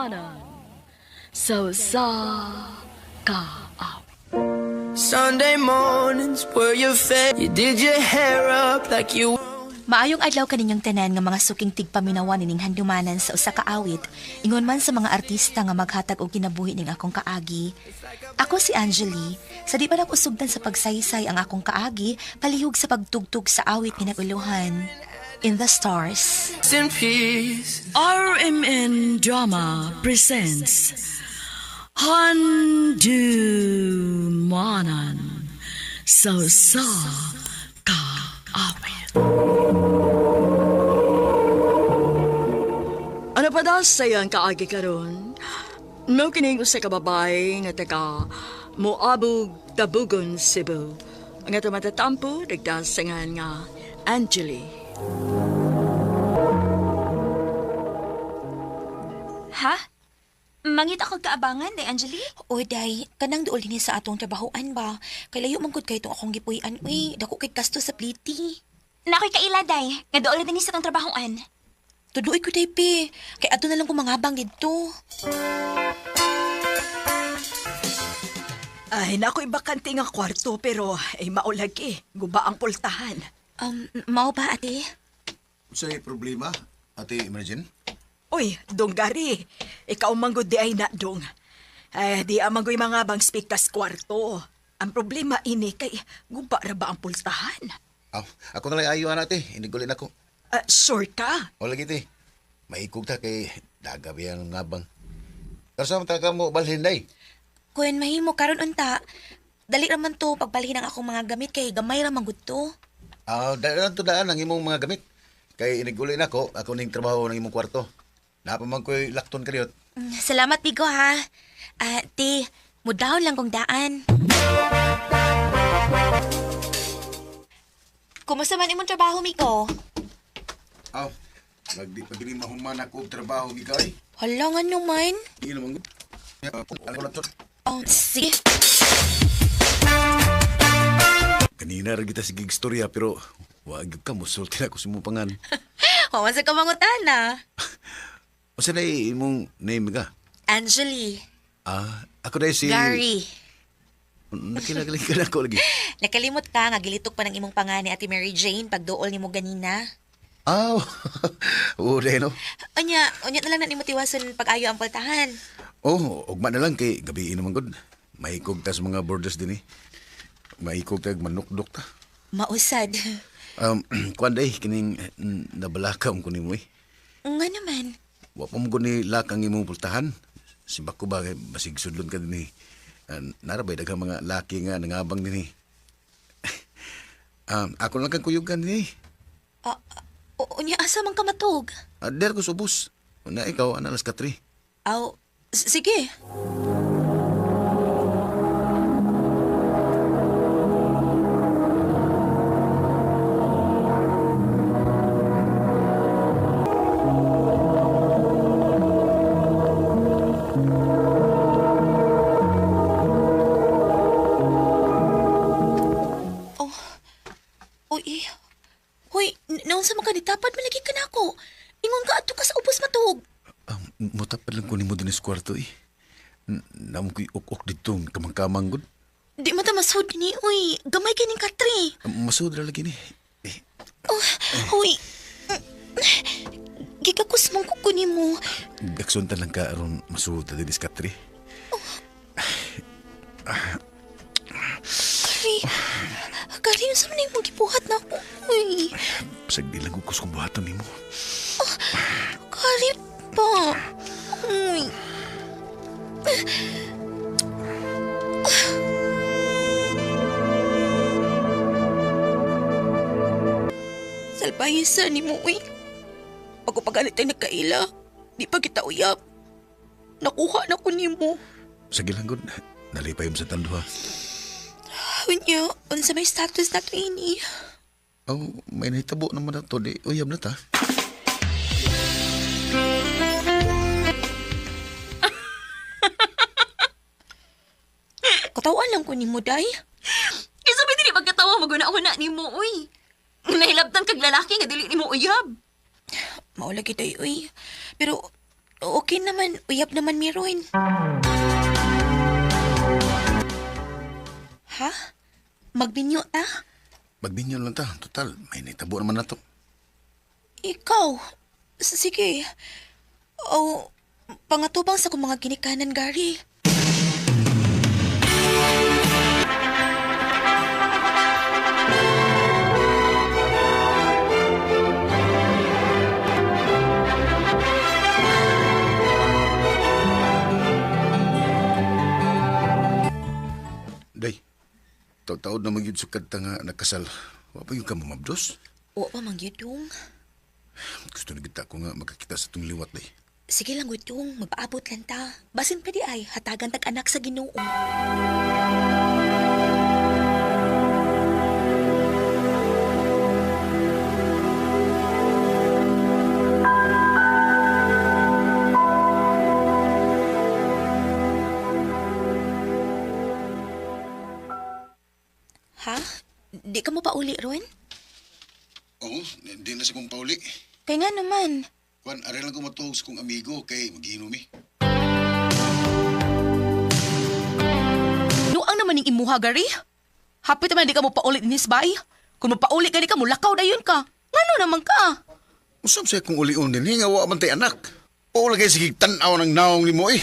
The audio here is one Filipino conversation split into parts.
Manan. So sa kaawit. Sunday mornings were your favorite. You did your hair up like you. Maayong adlaw kaninyong tanan nga mga suking tigpaminawan nining handumanan sa usa ka awit, ingon man sa mga artista nga maghatag og kinabuhi ning akong kaagi. Ako si Angeli, sa di pa nakusugdan sa pagsaysay ang akong kaagi, palihog sa pagtugtog sa awit nga naguluhan. In the Stars. In peace. RMN Drama presents Handumanan. So sa kaawit. Ano pa daw sayang kaagi karon? No kining usa ka babae nga taga Moabug, Tabugon, Cebu. Ang ato matatampo nagdasangan nga Angeli. Ha? Mangita kag kaabangan, day Angeli? Oy, day. Kanang duol din sa atong trabahoan ba? Kay layo man gud kay itong akong gipuy-an. Uy, dako kay gasto sa pliti. Nakoy kaila, day. Nga doon din sa tong trabahoan. Tuduoy ko, day, pe. Kay ato na lang kung mangabang dito. Ay, naku ibakante nga kwarto pero ay maulag guba ang pultahan. Mao ba, ate? Sa'y problema, Ate Emergen? Uy, dong gari. Ikaw manggod di ay na dong. Ay, di amanggoy mga bang spektas kwarto. Ang problema ini kay guba ra ba ang pultahan? Ako na lang ayo ate, inigulin ako. Sure ka? O lagi ti, maikog ta kay dagabi ang ngabang. Pero sa mga mo balhin day? Kung mahimo karon unta, dali raman to pagbalhin ang akong mga gamit kay gamay ra man gud to. Daan to daan ang imong mga gamit. Kay inigulin ako ning trabaho ng imong kwarto. Napamang ko'y lakton karyot. Salamat, Bigo, ha? Ate, mudahon lang kong daan. Kumusta man imong trabaho, Miko? Nagdi mahuman ako og trabaho gikay. Hala nga naman. Di naman gud. Ako lang to. Sige. Kanina ra kita sige istorya pero wag ka musulti ako sa imong pangan. Wawan sa kamangutana. O sa imong name ka? Angeli. Ako na si... Gary. Nakilagaling ka na ako lagi. Nakalimot ka, nga gilitok pa ng imong pangani Ate Mary Jane pag dool ni mo ganina. Oo, no? Unya na lang na nimo tiwason pag-ayo ang paltahan. Ugma na lang kay gabi naman gud. Mahikog ta sa mga borders din Mahikog ta manukdok ta. Mausad. Kuan day, kining nabalakam ko ni mo Nga naman. Wa pa mo ni lakang imong pultahan. Si Bako ba, basig sudlon ka din narabay daghang mga laki nga nangabang din Ako lang kang kuyugan din Unya asa man ka matug? Der ko subos. Na ikaw, alas ka 3. Sige. Naunsa man ka nitapad malagi ka na ako. Ingon ka ato ka sa ubos matug. Mutapad lang ko ni mo din sa kwarto Namo ko'y ok dito, kamang-kamang gud. Di mata masud ni, uy. Gamay kining katri. Masud ra lagi ni. Uy. Gikakus mong kukunin mo. Gaksunta lang ka aron masud ta din sa katri. Kari yung sa manay mong gibuhat na ako. Uy. Sagdi lang ko kung buhaton ni mo. Kari pa. Uy. Salbahisan ni mo, uy. Pagpagalit ay nagkaila, di pa kita uyab. Nakuha na ko ni mo. Sige lang gud, nalipay mo sa tanduha. Unya, unsa may status na to ini? May nahitabo naman na to, di uyab na ta. Katawan lang ko ni mo, day. Kasi sabi din pagkatawa maguna-una ni mo, uy. Nahilabtan kag lalaki nga dili ni mo uyab. Maula kita, uy. Pero, Okay naman, uyab naman miron. Ha? Magbinyo ta? Magbinyo lang ta. Total, may naitabo naman na to. Ikaw? Sige. O, pangatubang sa kong mga ginikanan, Gary. Day, taod-taod na magyud sukad ta nga nakasal. Wa pa yung ka mamabdos? Oo pa, mangyudong. Gusto na kita ko nga makakita sa itong liwat, day. Sige lang, Gudong. Magpaabot lang ta. Basin pa di ay, hatagan tag-anak sa Ginoo. Ha? Di ka mo pa uli, Ron? Oo, hindi na sa kong pauli. Kaya nga naman. Kwan, aray lang ko matuog sa kong amigo kay mag-iinom eh. Nuang naman yung imuha, Gary. Hapit naman di ka mo paulit ni Isbay. Kung mapaulit ka di ka mo, lakaw na yun ka. Ngano naman ka? Usap siya kung uli-un din, nga wa man tay anak. O lagay sige tanaw ng naong ni mo eh.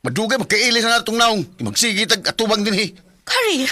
Madugay magkailis na natong naong. Magsige tag atubang din eh. Gary!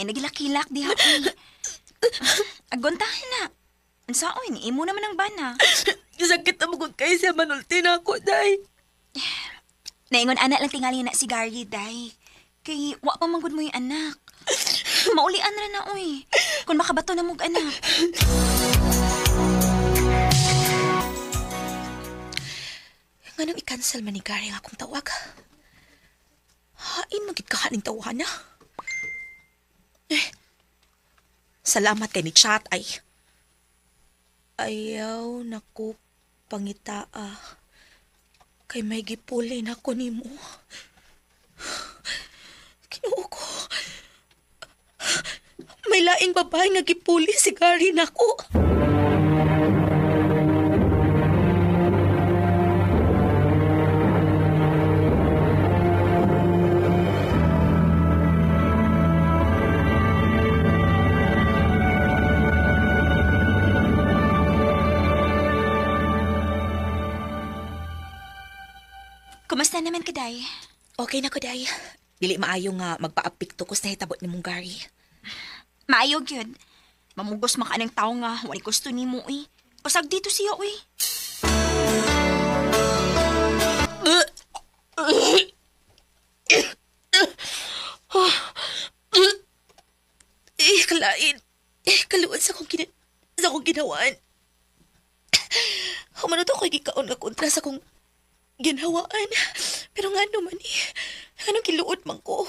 Ay, nagilak-hilak di ha, uy. Agontahan na. Ang saoy, ni imo naman ang bana. Sakit na magod kayo siya manulti na ako, day. Naingon anak lang tingali na si Gary, day. Kay, wa pa manggod mo yung anak. Maulian na na, uy. Kung makabato na mong anak. Nganong i-cancel man ni Gary ang akong tawag? Hain magit ka haning tawahan na. Salamat kay ni chat ay. Ayaw naku pangitaa. Kay may gipuli na ko nimo. Kinuo ko. May laing babae nga gipuli si Gary nako. Kumusta naman ka, day? Okay na ko, day. Dili maayo nga magpaapikto ko sa hitabot ni mong Gary. Maayog yun. Mamugos maka ng tao nga, wali gusto ni mo, uy. Pasag dito siya, uy. Kalain. Kaluan sa akong ginawaan. Humano to ko'y gikaon nga kontra sa akong ginhawaan. Pero nga naman anong kiluot man ko?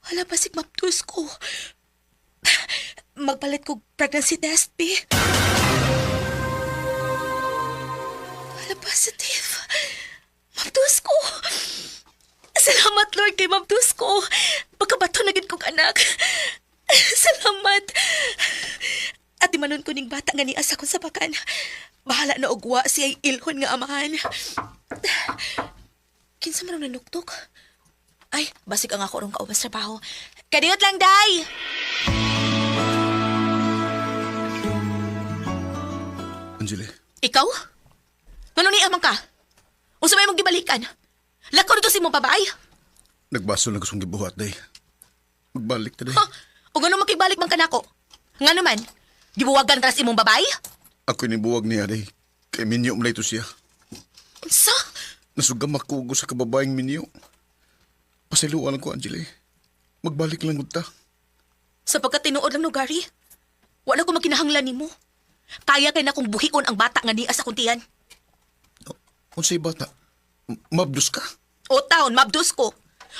Hala pasig maptus ko. Magpalit ko pregnancy test, B. Hala positive. Maptus ko. Salamat, Lord, kay maptus ko. Pagkabato na gid kong anak. Salamat. At imanon ko ning bata nga ni asa kong sapakan. Bahala na ugwa siya'y ilhon nga amahan. Kinsa man ang nanuktok? Ay, basig ang ako rong kaubas trabaho. Kadiyot lang, day! Angeli, Ikaw? Ano ni amang ka? Unsa may mong gibalikan? Lakaw dito si mong babae? nagbaso na gustong gibuhat, day. Magbalik ta, day. Ha? O gano'n makibalik man ka nako? Nga naman, gibuwagan ka na si mong babae? Ako inibuwag niya, day. Kay minyo mo ito siya. Unsa? Nasugam ako sa kababaeng minyo. Pasiluan ko, Angeli. Magbalik lang ta. Sapagkat tinuod lang no, Gary. Wala ko makinahanglan ni mo. Kaya kay na kong buhion ang bata nga niya sa kuntiyan. Unsay bata? Mabdus ka? O taon, mabdus ko.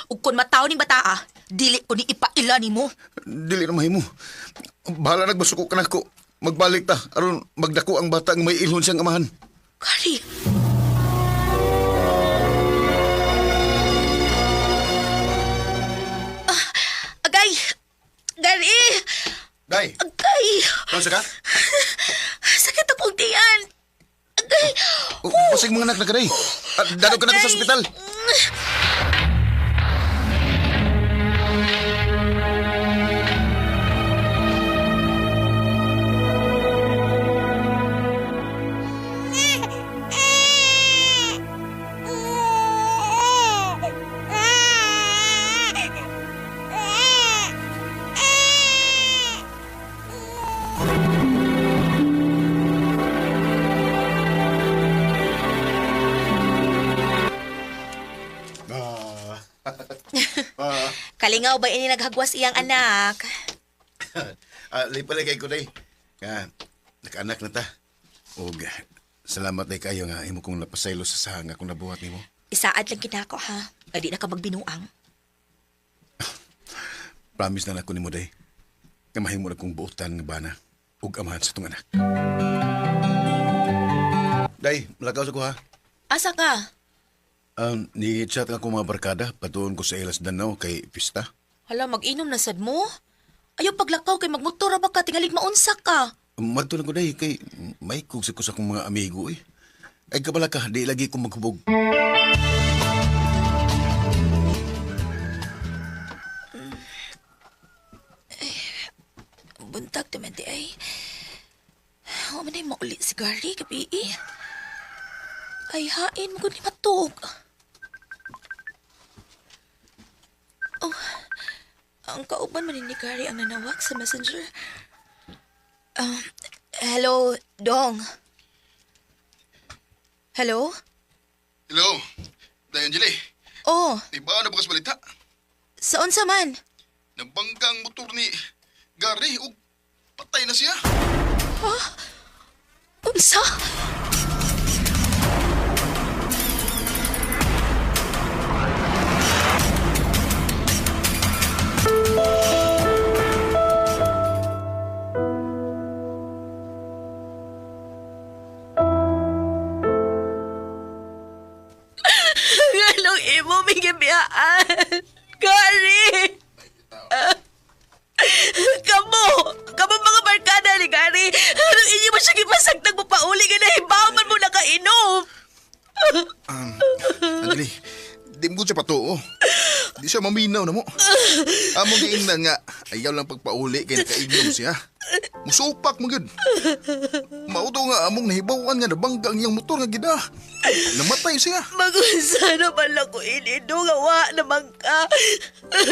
Ug kung mataw ning bataa, dili ko ni ipaila ni mo. Dili na mahimo. Bahala nagbasuko ka na ko. magbalik ta aron magdako ang bata nga may ilhon siyang amahan. Gary! Agay! Gary! Day, Agay! kung ka? Sakit akong tiyan! Agay! Pasig mga anak na ka, Day. Dado ka na ko sa ospital. Kalingaw ba ini naghagwas iyang anak? Lipalay kay ko, Day. Naka-anak na ta. Og, salamat, Day, kayo nga imo kong napasaylo sa sahang akong nabuhat nimo. Isaad lang kinako ha. Ay di na ka magbinuang. Promise na ako nimo, Day. Nga mahimo na kong buotan nga bana. Ug amahan sa tong anak. Day, malakaw sa ko, ha? Asa ka? Ni-chat nga akong mga barkada. Patuon ko sa Elas Danau kay Pista. Hala, mag-inom na sad mo? Ayaw paglakaw kay magmotora ba ka? Tingalig maunsa ka. Magtulang ko, Day, kay may kugsa ko sa akong mga amigo, eh. Ay kabala ka, di lagi kong maghubog. Buntag naman di ay. Huwag man ay mauli si Gary, gabi eh. Ay, hain mo ni matug. Oh, ang kauban man ni Gary ang nanawag sa messenger. Hello, Dong. Hello? Hello, Day Angeli. Oh, Iba na bukas balita. saan sa man? Nabanggang motor ni Gary ug patay na siya. Unsa? Nganong imo migibiyaan? Gary! Kamo mga barkada ni Gary. Anong inyo mo siya gipasagtag mo pauli nga nahibawan mo nakainom? Angeli, di mo siya patuo. Di siya maminaw na mo. Among giingnan nga, ayaw lang pagpauli kay nakainom siya. Musupak mo gud. Mauto nga among nahibawan nga nabanggang iyang motor nga gida. Namatay siya. Mag-unsa naman lang ko inido nga wa naman ka.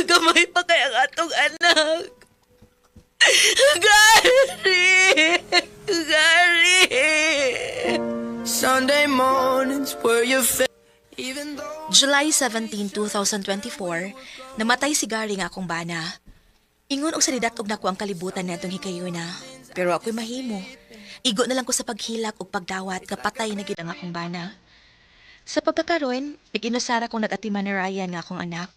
Gamay pa kay ang atong anak. Gary! Gary! Sunday mornings were your even though July 17, 2024, namatay si Gary nga akong bana. Ingon og sanidat og nako ang kalibutan natong hikayuna. Pero ako'y mahimo. Igo na lang ko sa paghilak ug pagdawat nga patay na gid ang akong bana. Sa pagkakaroon, ikinusara kong nag-atiman ni Ryan nga akong anak.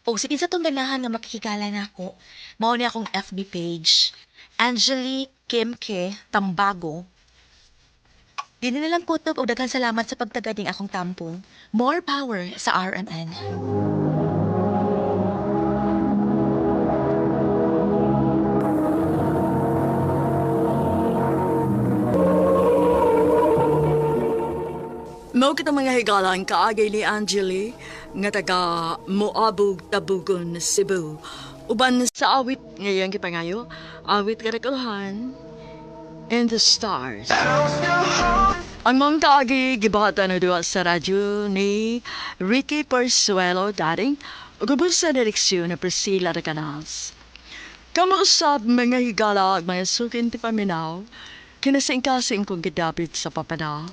O sige sa tong ganahan nga makikilala nako, mao ni akong FB page, Angeli Kimke Tambago. Dili na lang kutob og daghang salamat sa pagtagading akong tampong. More power sa RMN. Mao kita mga higalan kaagay ni Angeli nga taga Moabog, Tabugon, Cebu. Uban sa awit ngayon kipangayo, awit karakulahan and the stars. Ang mga kaagi gibata na duwa sa radyo ni Ricky Persuelo dating ugubos sa direksyon na Priscilla Recanas. Kamuusap mga higala at mga sukin ti paminaw, kinasing-kasing kong gidapit sa papanaw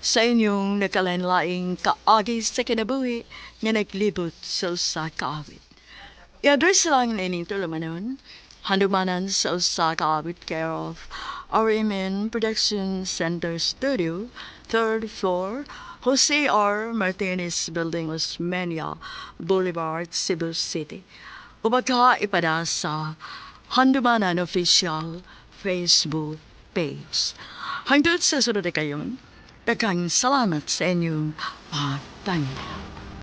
sa inyong nakalanlaing kaagi sa kinabuhi nga naglibot sa usa kaawit. I-address lang na ining tulumanon, handumanan sa usa kaawit care of RMN Production Center Studio, 3rd floor, Jose R. Martinez Building, Osmeña Boulevard, Cebu City. Upagka ipada sa Handumanan Official Facebook page. Hanggang sa sunod na kayon, daghang salamat sa inyong pagtangin.